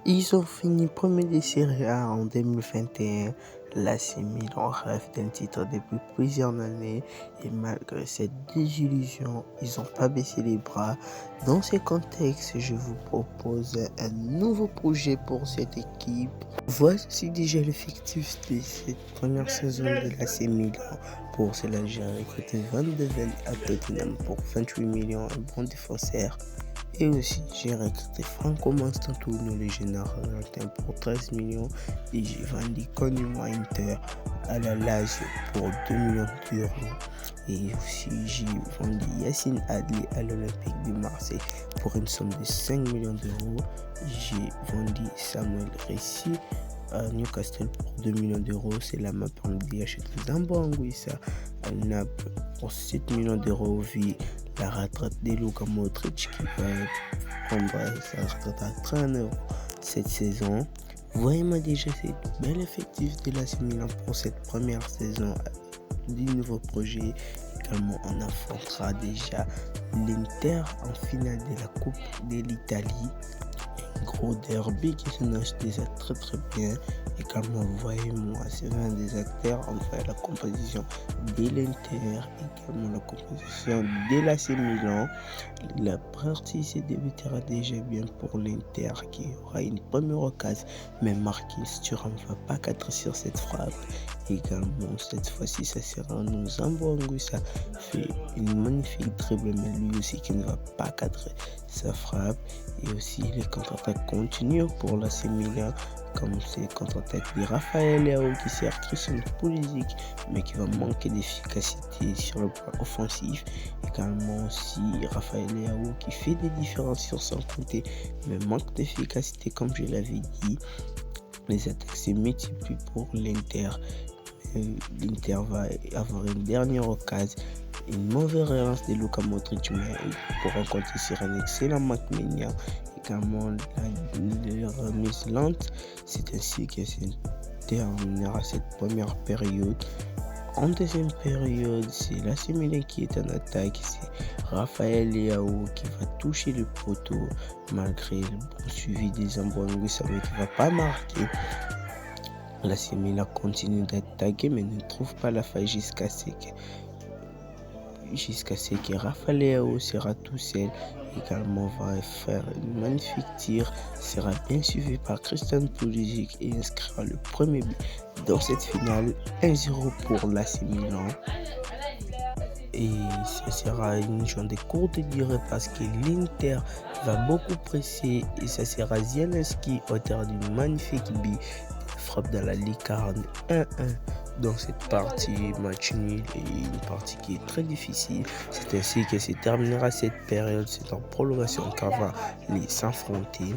Ils ont fini premier des Serie A en 2021. L'AC Milan rêve d'un titre depuis plusieurs années et malgré cette désillusion, ils n'ont pas baissé les bras. Dans ce contexte, je vous propose un nouveau projet pour cette équipe. Voici déjà l'effectif de cette première saison de l'AC Milan. Pour cela, j'ai recruté Van de Ven à Tottenham pour 28 millions, un bon défenseur. Et aussi, j'ai recruté Franco Mastantuono, le jeune argentin, pour 13 millions. Et j'ai vendu Cody Winter à la Lazio pour 2 millions d'euros. Et aussi, j'ai vendu Yacine Adli à l'Olympique de Marseille pour une somme de 5 millions d'euros. J'ai vendu Samuel Ricci à Newcastle pour 2 millions d'euros. C'est la m'a permis d'acheter Zambo Anguissa à Naples pour 7 millions d'euros vu la retraite de Luka Modric qui va prendre sa retraite à 30 euros cette saison. Voyez-moi déjà cette belle effectif de l'AC Milan pour cette première saison du nouveau projet. Également, on affrontera déjà l'Inter en finale de la Coupe de l'Italie. Un gros derby qui s'annonce déjà très bien. Également, voyez-moi, c'est l'un des acteurs, enfin la composition de l'Inter, également la composition de l'AC Milan. La partie se débutera déjà bien pour l'Inter qui aura une première occasion, mais Marquinhos Thuram ne va pas cadrer sur cette frappe. Également, cette fois-ci, ça sera nous Zambo Anguissa fait une magnifique dribble, mais lui aussi qui ne va pas cadrer sa frappe. Et aussi, les contre-attaques continuent pour l'AC Milan, comme ces contre-attaques de Rafael Leao qui sert Christian Pulisic, mais qui va manquer d'efficacité sur le plan offensif. Également aussi Rafael Leao qui fait des différences sur son côté, mais manque d'efficacité comme je l'avais dit. Les attaques se multiplient pour l'Inter. L'Inter va avoir une dernière occasion. Une mauvaise relance de Luka Modric, mais pour rencontrer sur un excellent Macmenia. Également la remise lente. C'est ainsi que se terminera cette première période. En deuxième période, c'est l'AC Milan qui est en attaque. C'est Rafael Leao qui va toucher le poteau malgré le bon suivi des Zambo Anguissa, mais qui ne va pas marquer. L'AC Milan continue d'attaquer mais ne trouve pas la faille jusqu'à ce que Rafael Leao sera tout seul. Également va faire une magnifique tir, sera bien suivi par Christian Pulisic et inscrira le premier but dans cette finale. 1-0 pour l'AC Milan. Et ce sera une journée courte durée parce que l'Inter va beaucoup presser et ça sera Zielinski auteur d'une magnifique but, frappe dans la lucarne. 1-1 dans cette partie, match nul et une partie qui est très difficile. C'est ainsi que se terminera cette période. C'est en prolongation qu'on va les s'affronter.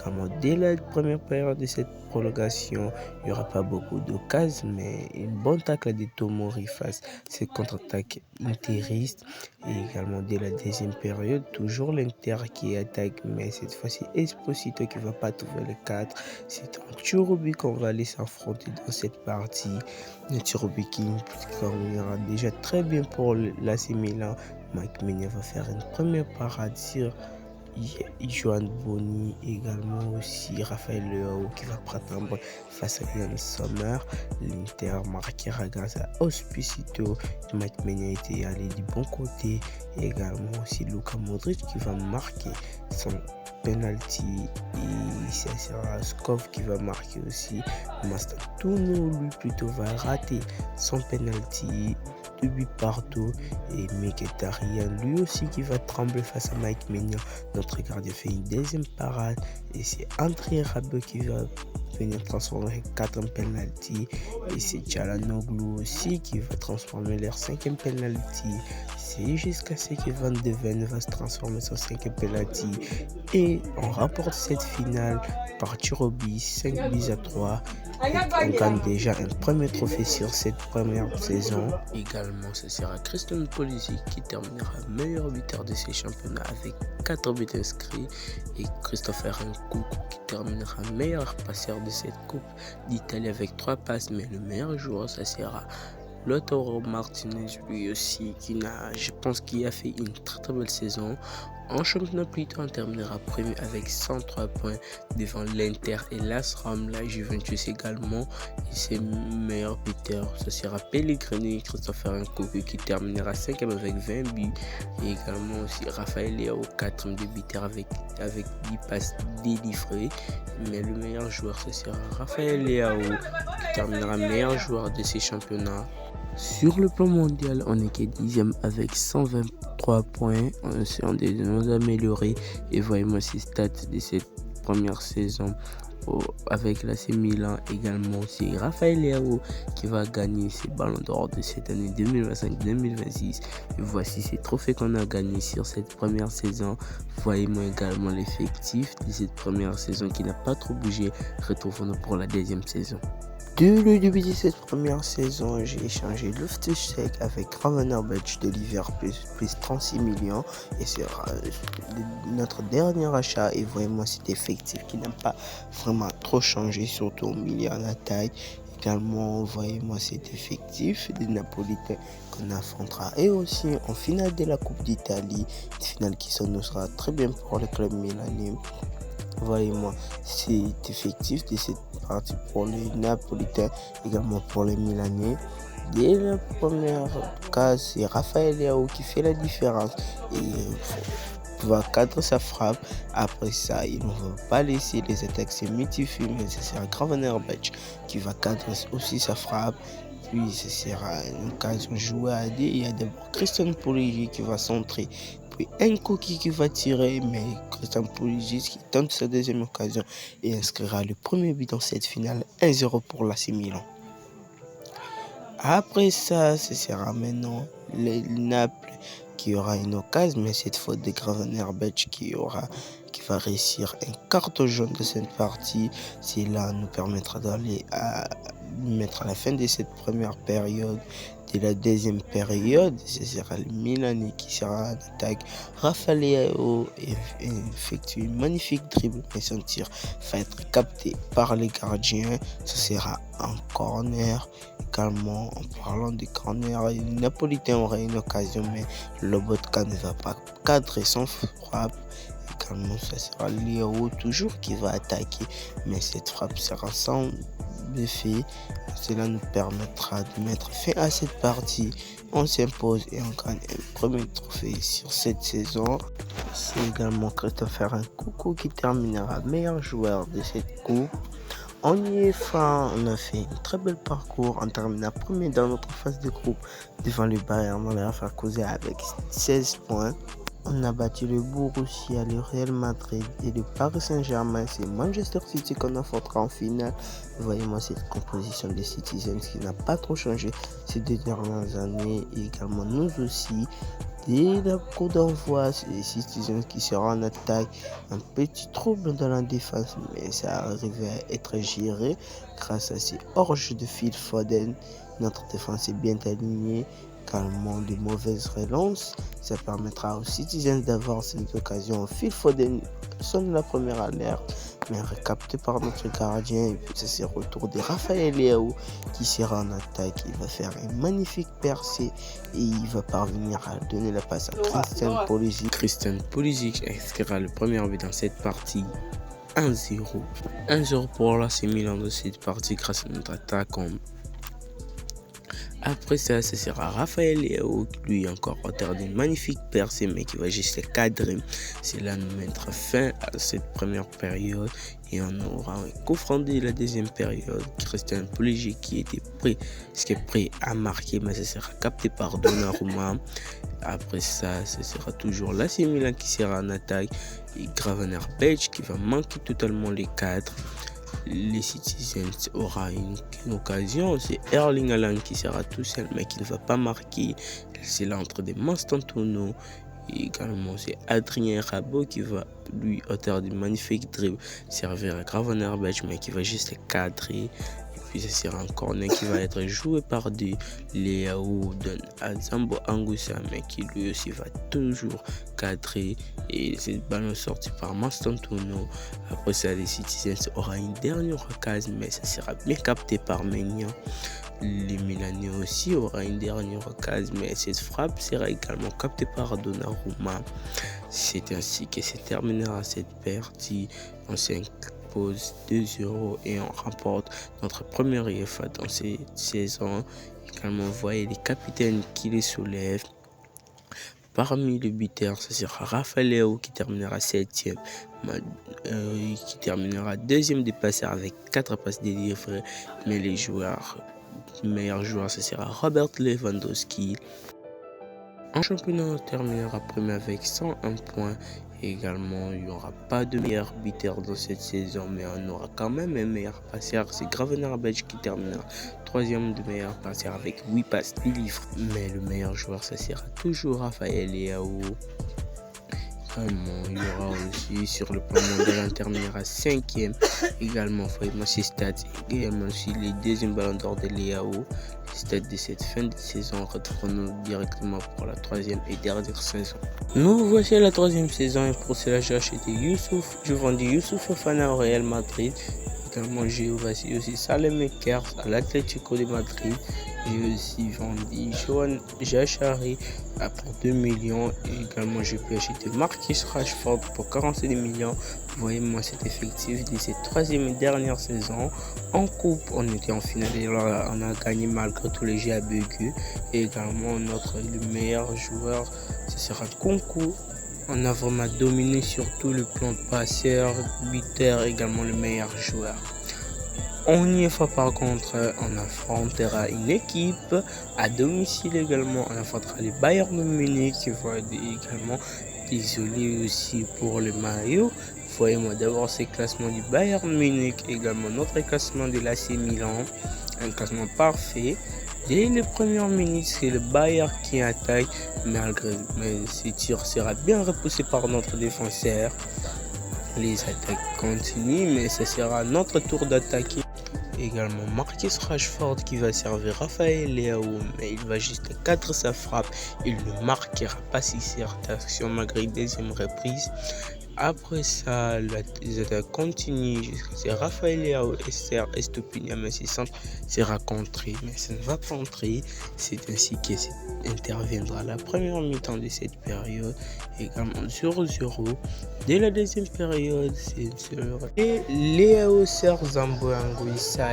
Comme dès la première période de cette prolongation, il n'y aura pas beaucoup d'occasions, mais une bonne tacle de Tomori face à cette contre-attaque interiste. Et également dès la deuxième période, toujours l'Inter qui attaque, mais cette fois-ci Esposito qui ne va pas trouver le 4. C'est un Turubi qu'on va aller s'affronter dans cette partie. Le Turubi qui terminera déjà très bien pour l'AC Milan. Macmenia va faire une première parade sur Joan Boni, également aussi Rafael Leao qui va prétendre face à Yann Sommer. L'Inter marquera grâce à Ospicito. Macmenia était allé du bon côté. Et également aussi Luka Modric qui va marquer son penalty et ça sera Skov qui va marquer aussi. Mastantuono lui plutôt va rater son penalty, 2 buts partout. Et Mkhitaryan lui aussi qui va trembler face à Macmenia. Notre gardien fait une deuxième parade et c'est André Rabiot qui va venir transformer 4 penalty et c'est Çalhanoğlu aussi qui va transformer leur 5e penalty. C'est jusqu'à ce que Van de Ven va se transformer son 5e penalty et on rapporte cette finale par Turubi 5-3 et on gagne déjà un premier trophée sur cette première saison. Également ce sera Christian Pulisic qui terminera meilleur buteur de ces championnats avec 4 buts inscrits et Christopher Nkunku qui terminera meilleur passeur de cette coupe d'Italie avec 3 passes, mais le meilleur joueur ça sera Lautaro Martinez lui aussi je pense qu'il a fait une très belle saison. En championnat plutôt, on terminera premier avec 103 points devant l'Inter et l'AS Rome, la Juventus également. Et ses meilleurs buteurs, ce sera Pellegrini, Christopher Nkunku qui terminera 5e avec 20 buts. Et également aussi Raphaël Leao, 4e débuteur avec 10 passes délivrées. Mais le meilleur joueur, ce sera Raphaël Leao qui terminera meilleur joueur de ces championnats. Sur le plan mondial, on est que 10e avec 123 points. On s'est amélioré et voyez-moi ces stats de cette première saison avec l'AC Milan. Également, c'est Raphaël Leao qui va gagner ses ballons d'or de cette année 2025-2026. Et voici ces trophées qu'on a gagnés sur cette première saison. Voyez-moi également l'effectif de cette première saison qui n'a pas trop bougé. Retrouvons-nous pour la deuxième saison. Dès le début de cette première saison, j'ai échangé Loftus-Cheek avec Gravenberch de Liverpool plus 36 millions et c'est notre dernier achat. Et vraiment cet effectif qui n'a pas vraiment trop changé, surtout au milieu en attaque. Également, voyez-moi cet effectif des Napolitains qu'on affrontera et aussi en finale de la Coupe d'Italie, une finale qui s'annoncera très bien pour le club milanais. Voyez-moi cet effectif de cette partie pour les Napolitains, également pour les Milanais. Dès la première case, c'est Raphaël Leao qui fait la différence et va cadrer sa frappe. Après ça, il ne va pas laisser les attaques se multiplier, mais ce sera Gravenberch qui va cadrer aussi sa frappe. Puis ce sera une occasion jouée à deux. Il y a d'abord Christian Pulisic qui va centrer. Puis Nkunku qui va tirer, mais Christian Pulisic qui tente sa deuxième occasion et inscrira le premier but dans cette finale, 1-0 pour l'AC Milan. Après ça, ce sera maintenant le Naples qui aura une occasion, mais cette faute de Gravenberch qui va réussir un carton jaune de cette partie. Cela nous permettra d'aller à mettre à la fin de cette première période. De la deuxième période, ce sera le Milanais qui sera en attaque. Raphaël Leao effectue une magnifique dribble, mais son tir va être capté par les gardiens. Ce sera un corner. Également, en parlant de corner, les Napolitains auraient une occasion, mais Lobotka ne va pas cadrer son frappe. Également, ce sera Leao toujours qui va attaquer, mais cette frappe sera sans effet. Cela nous permettra de mettre fin à cette partie. On s'impose et on gagne un premier trophée sur cette saison. C'est également Christopher Nkunku qui terminera meilleur joueur de cette coupe. On y est fin, on a fait un très bel parcours en terminant premier dans notre phase de groupe devant le Bayern Leverkusen avec 16 points. On a battu le Borussia, le Real Madrid et le Paris Saint-Germain. C'est Manchester City qu'on affrontera en finale. Voyez-moi cette composition des Citizens qui n'a pas trop changé ces 2 dernières années. Et également nous aussi. Dès la coup d'envoi, c'est les Citizens qui seront en attaque. Un petit trouble dans la défense, mais ça arrive à être géré grâce à ces hors-jeux de Phil Foden. Notre défense est bien alignée. Également de mauvaises relances, ça permettra aux Citizens d'avoir cette occasion. Phil Foden sonne la première alerte, mais recapté par notre gardien. Et puis c'est le retour de Raphaël Leao qui sera en attaque. Il va faire une magnifique percée et il va parvenir à donner la passe à Christian Pulisic. Christian Pulisic inscrira le premier but dans cette partie. 1-0. 1-0 pour l'AC Milan dans cette partie grâce à notre attaquant. Après ça, ce sera Raphaël Leao, lui encore auteur d'une magnifique percée, mais qui va juste cadrer. Cela nous mettra fin à cette première période et on aura un coup franc de la deuxième période. Christian Pulisic qui était prêt à marquer, mais ce sera capté par Donnarumma. Après ça, ce sera toujours l'AC Milan qui sera en attaque et Gravenberch qui va manquer totalement les cadres. Les Citizens aura une occasion, c'est Erling Haaland qui sera tout seul mais qui ne va pas marquer. C'est l'entre des Mastantuono. Et également c'est Adrien Rabiot qui va lui auteur du magnifique dribble servir à Gravenberch mais qui va juste cadrer. Et puis ce sera un corner qui va être joué par Leao à Zambo Anguissa mais qui lui aussi va toujours cadrer. Et cette ballon sorti par Mastantuono. Après ça, les Citizens aura une dernière occasion, mais ça sera bien capté par Maignan. Les Milanais aussi aura une dernière occasion, mais cette frappe sera également captée par Donnarumma. C'est ainsi que se terminera cette partie. On s'impose 2-0 et on remporte notre première UEFA dans cette saison. Également, vous voyez les capitaines qui les soulèvent. Parmi les buteurs, ce sera Rafael Leao qui terminera 7e, qui terminera 2e des passeurs avec 4 passes délivrées. Mais les meilleurs joueurs, ce sera Robert Lewandowski. En championnat, on terminera premier avec 101 points. Également, il n'y aura pas de meilleur buteur dans cette saison, mais on aura quand même un meilleur passeur. C'est Gravenberch qui terminera 3e de meilleur passeur avec 8 passes délivrées. Mais le meilleur joueur, ça sera toujours Rafael Leao. Il y aura aussi sur le plan mondial, on terminera 5e. Également, voyez-moi ses stats. Également aussi les 2e ballons d'or de Leao. Les stats de cette fin de saison, retrouvons-nous directement pour la 3e et dernière saison. Nous voici à la 3e saison et pour cela j'ai acheté je vendis Youssouf Fofana au Real Madrid. Également j'ai aussi Salem Ekers à l'Atlético de Madrid. J'ai aussi vendu Johan Jachari pour 2 millions. Et également j'ai pu acheter Marcus Rashford pour 47 millions. Voyez-moi cet effectif de cette 3e et dernière saison. En coupe, on était en finale et là, on a gagné malgré tous les jeux à Bégu. Et également le meilleur joueur, ce sera Nkunku. On a vraiment dominé sur tout le plan passeur, buteur, également le meilleur joueur. On y est par contre, on affrontera une équipe à domicile également. On affrontera les Bayern de Munich qui vont être également désolé aussi pour le maillot. Voyez-moi d'abord ces classements du Bayern Munich, également notre classement de l'AC Milan, un classement parfait. Dès les premières minutes, c'est le Bayern qui attaque, mais ce tir sera bien repoussé par notre défenseur. Les attaques continuent, mais ce sera notre tour d'attaquer. Également Marcus Rashford qui va servir Rafael Leao, mais il va juste cadrer sa frappe. Il ne marquera pas si cette action malgré une 2e reprise. Après ça, les attaques continuent jusqu'à Rafael Leao et Ser Estupiñán, mais ce centre sera contré, mais ça ne va pas entrer. C'est ainsi que interviendra la première mi-temps de cette période, également 0-0. Dès la 2e période, c'est 0. Et Léo Zambo Anguissa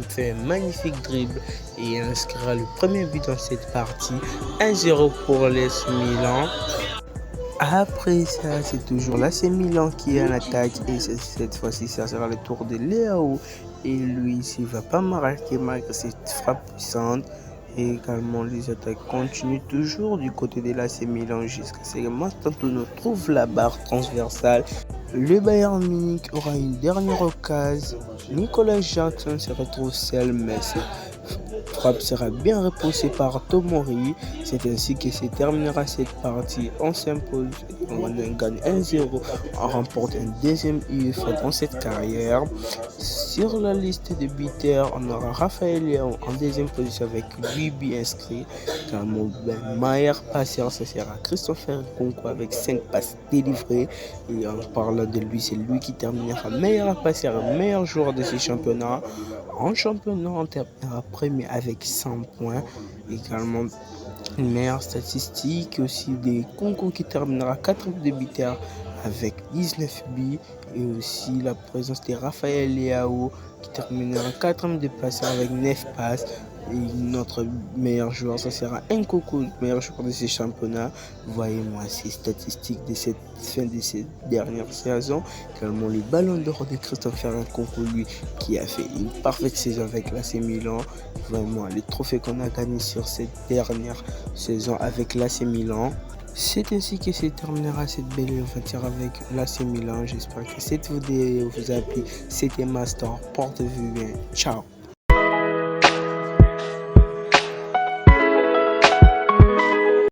fait un magnifique dribble et inscrira le premier but dans cette partie. 1-0 pour l'AC Milan. Après ça, c'est toujours l'AC Milan qui est en attaque et cette fois-ci, ça sera le tour de Léao. Et lui, s'il ne va pas marquer malgré cette frappe puissante. Et également, les attaques continuent toujours du côté de l'AC Milan jusqu'à ce que maintenant on trouve la barre transversale. Le Bayern Munich aura une dernière occasion. Nicolas Jackson se retrouve seul, mais cette frappe sera bien repoussée par Tomori. C'est ainsi que se terminera cette partie. On s'impose, on gagne 1-0, on remporte un 2e UEFA dans cette carrière. Sur la liste de buteurs, on aura Rafael Leao en 2e position avec 8 buts inscrits. Mon meilleur passeur, ce sera Christopher Nkunku avec 5 passes délivrées. Et en parlant de lui, c'est lui qui terminera meilleur passeur, meilleur joueur de ce championnat. En championnat, on terminera premier avec 100 points. Également, une meilleure statistique aussi des Nkunku qui terminera 4e de buteur avec 19 buts. Et aussi la présence de Rafael Leao qui terminera 4e de passeur avec 9 passes. Et notre meilleur joueur, ça sera Nkunku, meilleur joueur de ce championnat. Voyez-moi ces statistiques de cette fin de cette dernière saison. Également les ballons d'or de Christopher Nkunku, lui qui a fait une parfaite saison avec l'AC Milan. Vraiment les trophées qu'on a gagnés sur cette dernière saison avec l'AC Milan. C'est ainsi que se terminera cette belle aventure avec l'AC Milan. J'espère que cette vidéo vous a plu. C'était Master. Portez-vous bien. Ciao.